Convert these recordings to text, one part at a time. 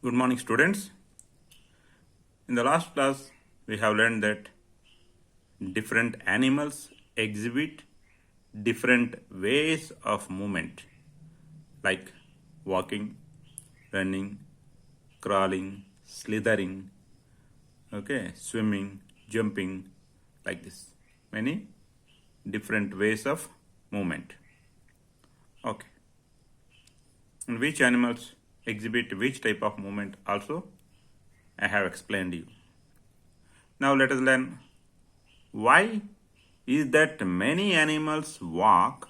Good morning, students. In the last class, we have learned that different animals exhibit different ways of movement, like walking, running, crawling, slithering, swimming, jumping, like this. Many different ways of movement. Okay. And which animals exhibit which type of movement also I have explained you. Now let us learn why is that many animals walk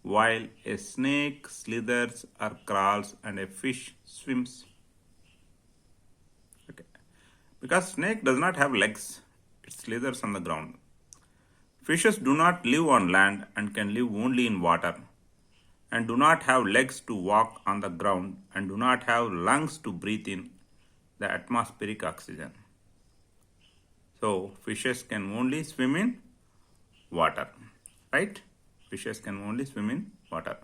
while a snake slithers or crawls and a fish swims. Okay. Because snake does not have legs, it slithers on the ground. Fishes do not live on land and can live only in water, and do not have legs to walk on the ground, and do not have lungs to breathe in the atmospheric oxygen. So fishes can only swim in water, right? Fishes can only swim in water.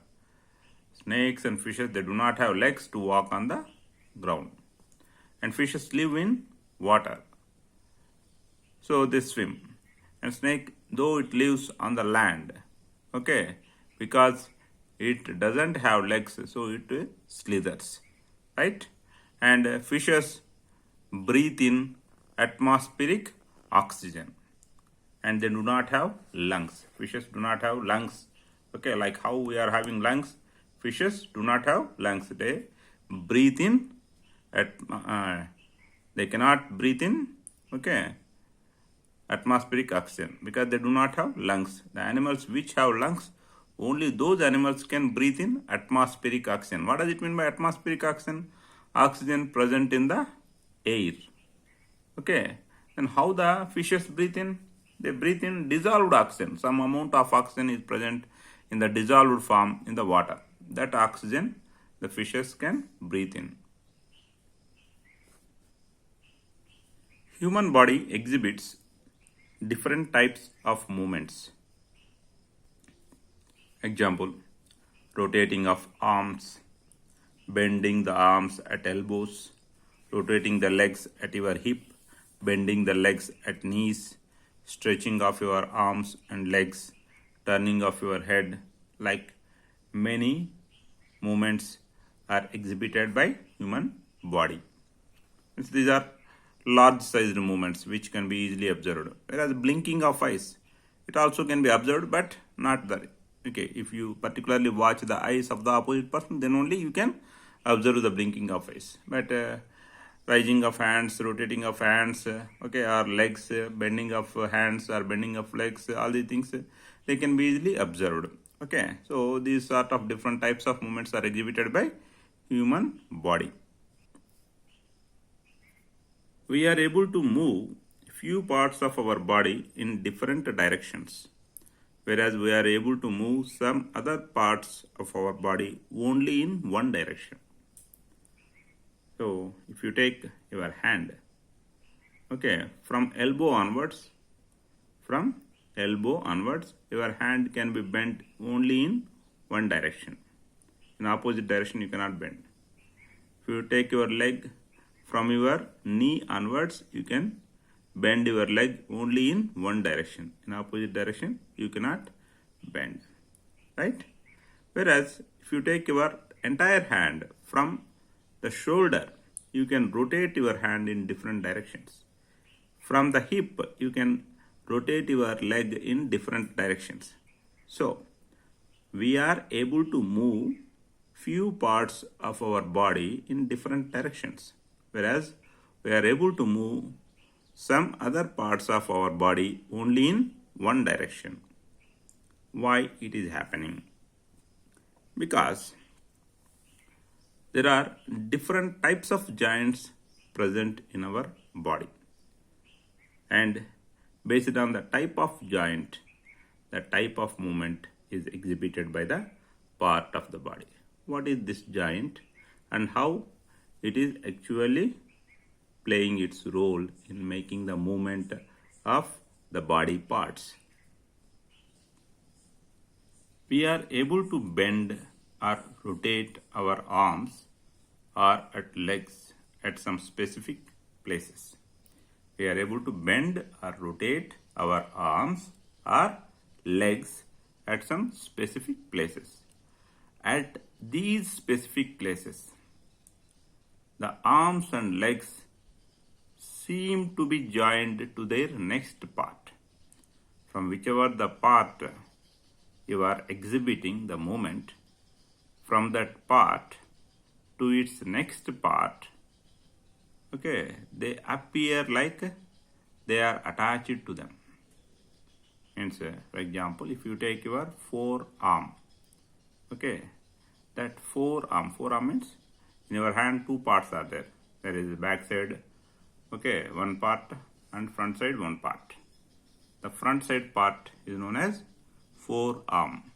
Snakes and fishes, they do not have legs to walk on the ground. And fishes live in water, so they swim. And snake, though it lives on the land, because it doesn't have legs, so it slithers, right? And fishes breathe in atmospheric oxygen, and they do not have lungs. Fishes do not have lungs, like how we are having lungs. Fishes do not have lungs. They breathe in, they cannot breathe in, atmospheric oxygen, because they do not have lungs. The animals which have lungs, only those animals can breathe in atmospheric oxygen. What does it mean by atmospheric oxygen? Oxygen present in the air. Then how the fishes breathe in? They breathe in dissolved oxygen. Some amount of oxygen is present in the dissolved form in the water. That oxygen the fishes can breathe in. Human body exhibits different types of movements. Example, rotating of arms, bending the arms at elbows, rotating the legs at your hip, bending the legs at knees, stretching of your arms and legs, turning of your head, like many movements are exhibited by human body. These are large sized movements which can be easily observed. Whereas blinking of eyes, it also can be observed, but not the if you particularly watch the eyes of the opposite person, then only you can observe the blinking of eyes. But rising of hands, rotating of hands, or legs, bending of hands or bending of legs, all these things, they can be easily observed. So these sort of different types of movements are exhibited by human body. We are able to move few parts of our body in different directions, whereas we are able to move some other parts of our body only in one direction. So if you take your hand, from elbow onwards, your hand can be bent only in one direction. In opposite direction, you cannot bend. If you take your leg from your knee onwards, you can bend your leg only in one direction. In opposite direction, you cannot bend, right? Whereas if you take your entire hand from the shoulder, you can rotate your hand in different directions. From the hip, you can rotate your leg in different directions. So we are able to move few parts of our body in different directions, whereas we are able to move some other parts of our body only in one direction. Why it is happening? Because there are different types of joints present in our body, and based on the type of joint, the type of movement is exhibited by the part of the body. What is this joint and how it is actually playing its role in making the movement of the body parts? We are able to bend or rotate our arms or at legs at some specific places. We are able to bend or rotate our arms or legs at some specific places. At these specific places, the arms and legs seem to be joined to their next part. From whichever the part you are exhibiting the movement, from that part to its next part, okay, they appear like they are attached to them. Means, for example, if you take your forearm, okay, that forearm means in your hand two parts are there. There is back side, okay, one part, and front side one part. The front side part is known as forearm.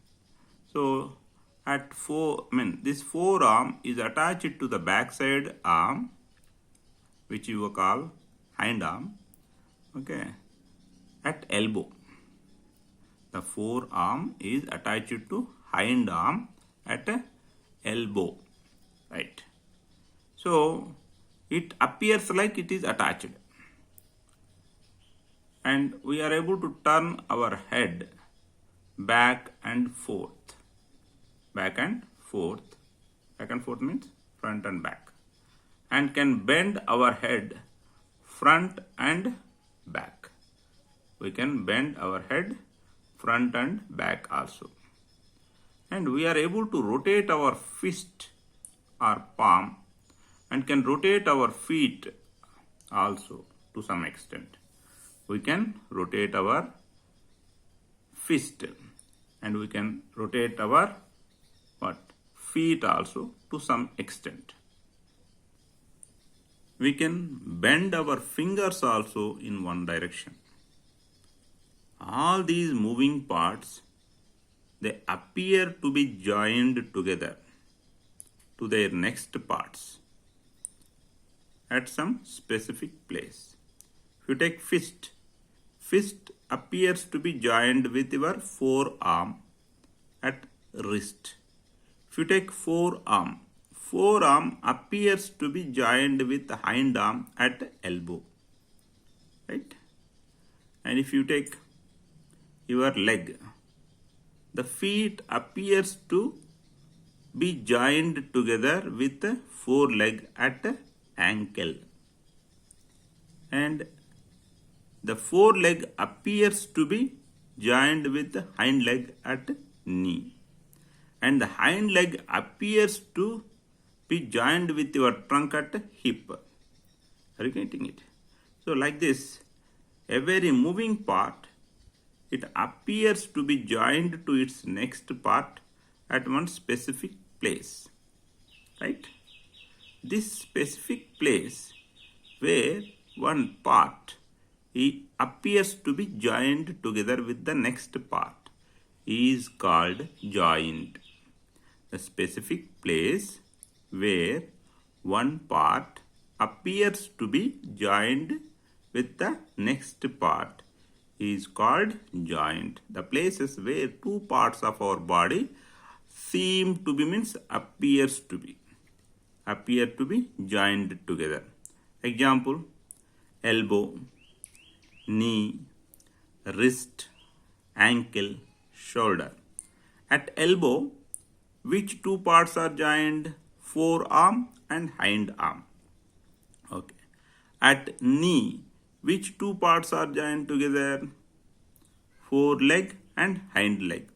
So this forearm is attached to the back side arm, which you will call hind arm, okay, at elbow. The forearm is attached to hind arm at elbow, right? So it appears like it is attached, and we are able to turn our head back and forth. Back and forth means front and back, and can bend our head front and back. We can bend our head front and back also. And we are able to rotate our fist or palm, and can rotate our feet also to some extent. We can rotate our fist, and we can rotate our feet also to some extent. We can bend our fingers also in one direction. All these moving parts, they appear to be joined together to their next parts at some specific place. If you take fist appears to be joined with your forearm at wrist. If you take forearm appears to be joined with the hind arm at elbow, right? And if you take your leg, the feet appears to be joined together with the foreleg at ankle, and the foreleg appears to be joined with the hind leg at knee, and the hind leg appears to be joined with your trunk at hip. Are you getting it? So like this, every moving part, it appears to be joined to its next part at one specific place, right? This specific place where one part appears to be joined together with the next part is called joint. The specific place where one part appears to be joined with the next part is called joint. The places where two parts of our body seem to be means appear to be joined together. Example: elbow, knee, wrist, ankle, shoulder. At elbow, which two parts are joined? Forearm and hind arm. Okay. At knee, which two parts are joined together? Foreleg and hind leg.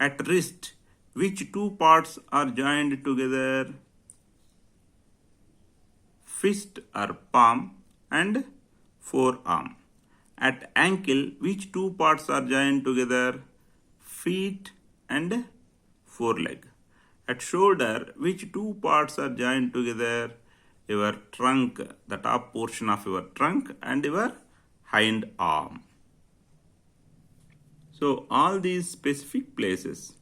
At wrist, which two parts are joined together? Fist or palm and forearm. At ankle, which two parts are joined together? Feet and foreleg. At shoulder, which two parts are joined together? Your trunk, the top portion of your trunk, and your hind arm. So all these specific places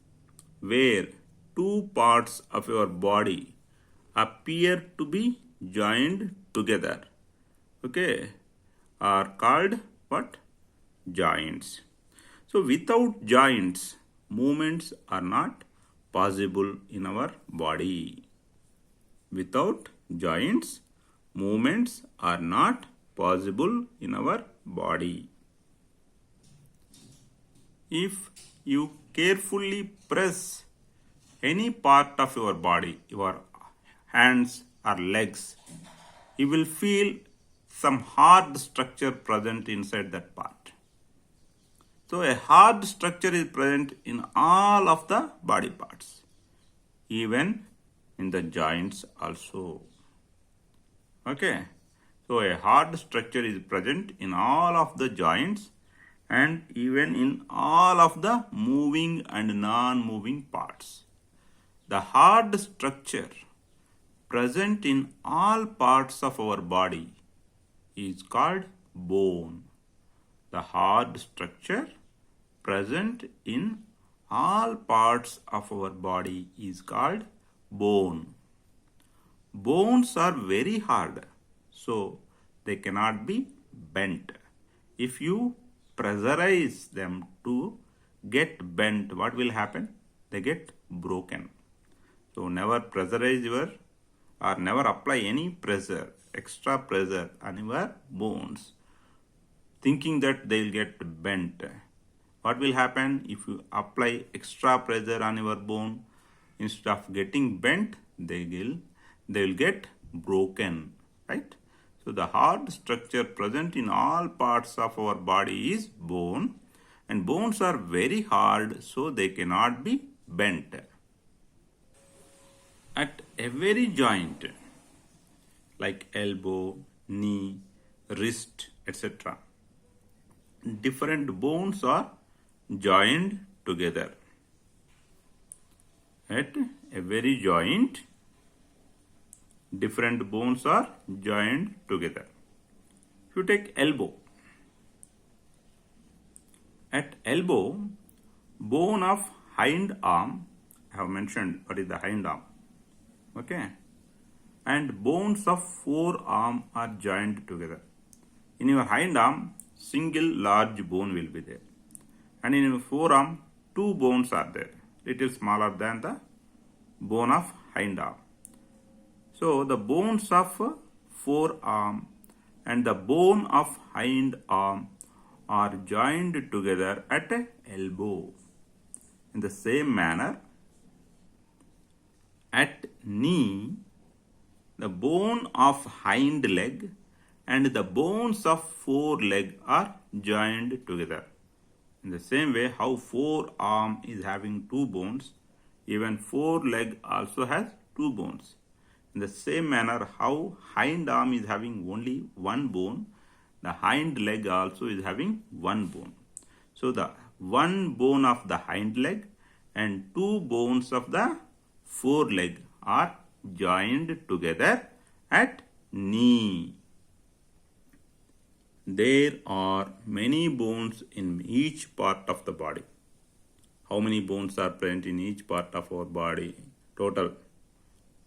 where two parts of your body appear to be joined together, okay, are called what? Joints. So without joints, movements are not possible in our body. Without joints, movements are not possible in our body. If you carefully press any part of your body, your hands or legs, you will feel some hard structure present inside that part. So a hard structure is present in all of the body parts, even in the joints also. Okay, so a hard structure is present in all of the joints and even in all of the moving and non-moving parts. The hard structure present in all parts of our body is called bone. The hard structure present in all parts of our body is called bone. Bones are very hard, so they cannot be bent. If you pressurize them to get bent, what will happen? They get broken. So never pressurize your or never apply any pressure, extra pressure on your bones, thinking that they will get bent. What will happen if you apply extra pressure on your bone? Instead of getting bent, they will get broken, right? So the hard structure present in all parts of our body is bone, and bones are very hard, so they cannot be bent. At every joint, like elbow, knee, wrist, etc., different bones are joined together. At every joint, different bones are joined together. If you take elbow, at elbow, bone of hind arm, I have mentioned what is the hind arm, okay, and bones of forearm are joined together. In your hind arm, single large bone will be there, and in your forearm, two bones are there, little smaller than the bone of hind arm. So the bones of forearm and the bone of hind arm are joined together at elbow. In the same manner, at knee, the bone of hind leg and the bones of foreleg are joined together. In the same way, how forearm is having two bones, even foreleg also has two bones. In the same manner, how hind arm is having only one bone, the hind leg also is having one bone. So the one bone of the hind leg and two bones of the foreleg are joined together at knee. There are many bones in each part of the body. How many bones are present in each part of our body? Total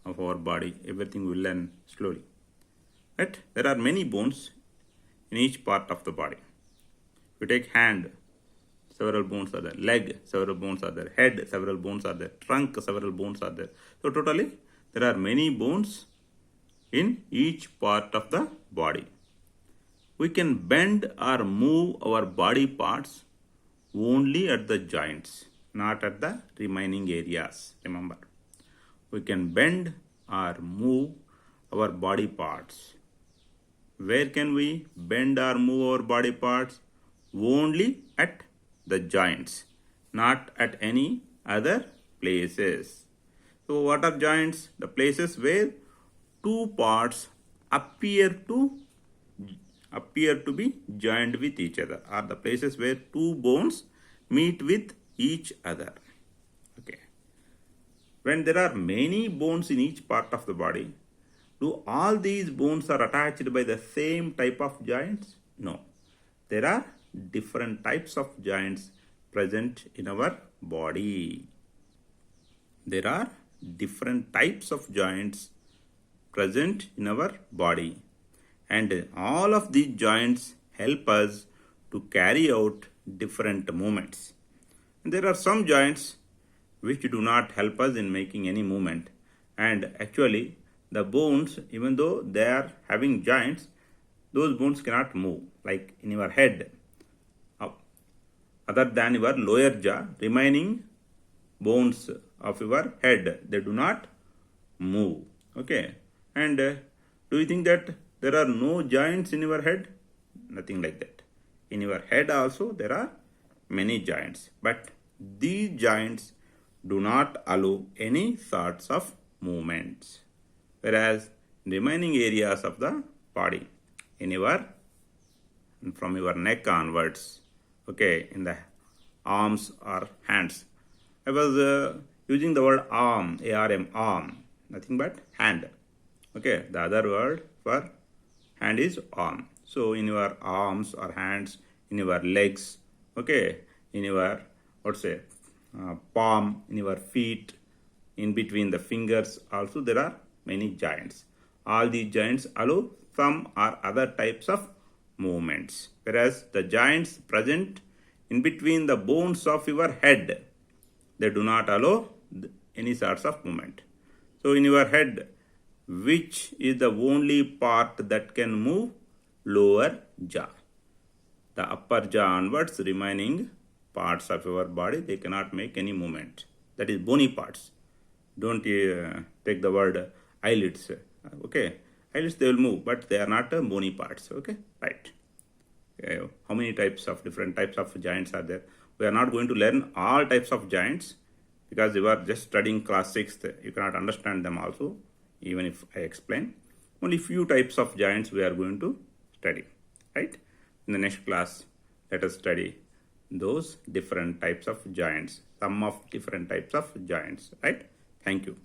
of our body. Everything we'll learn slowly. Right? There are many bones in each part of the body. If you take hand, several bones are there. Leg, several bones are there. Head, several bones are there. Trunk, several bones are there. So totally, there are many bones in each part of the body. We can bend or move our body parts only at the joints, not at the remaining areas. Remember, we can bend or move our body parts. Where can we bend or move our body parts? Only at the joints, not at any other places. So what are joints? The places where two parts appear to be joined with each other, are the places where two bones meet with each other. Okay. When there are many bones in each part of the body, do all these bones are attached by the same type of joints? No. There are different types of joints present in our body. There are different types of joints present in our body, and all of these joints help us to carry out different movements. And there are some joints which do not help us in making any movement, and actually the bones, even though they are having joints, those bones cannot move. Like in your head, other than your lower jaw, remaining bones of your head, they do not move. Okay. And do you think that there are no joints in your head? Nothing like that. In your head also there are many joints, but these joints do not allow any sorts of movements. Whereas remaining areas of the body, in your from your neck onwards, okay, in the arms or hands. I was using the word arm, ARM, arm, nothing but hand. Okay, the other word for hand is arm. So in your arms or hands, in your legs, okay, in your, let's say, palm, in your feet, in between the fingers, also there are many joints. All these joints allow some or other types of movements, whereas the joints present in between the bones of your head, they do not allow any sorts of movement. So in your head, which is the only part that can move? Lower jaw. The upper jaw onwards, remaining parts of your body, they cannot make any movement. That is bony parts. Don't take the word eyelids. Okay, eyelids they will move, but they are not bony parts. Okay, right. How many different types of joints are there? We are not going to learn all types of joints because you are just studying class 6th. You cannot understand them also, even if I explain. Only few types of joints we are going to study, right? In the next class, let us study those different types of joints, some of different types of joints, right? Thank you.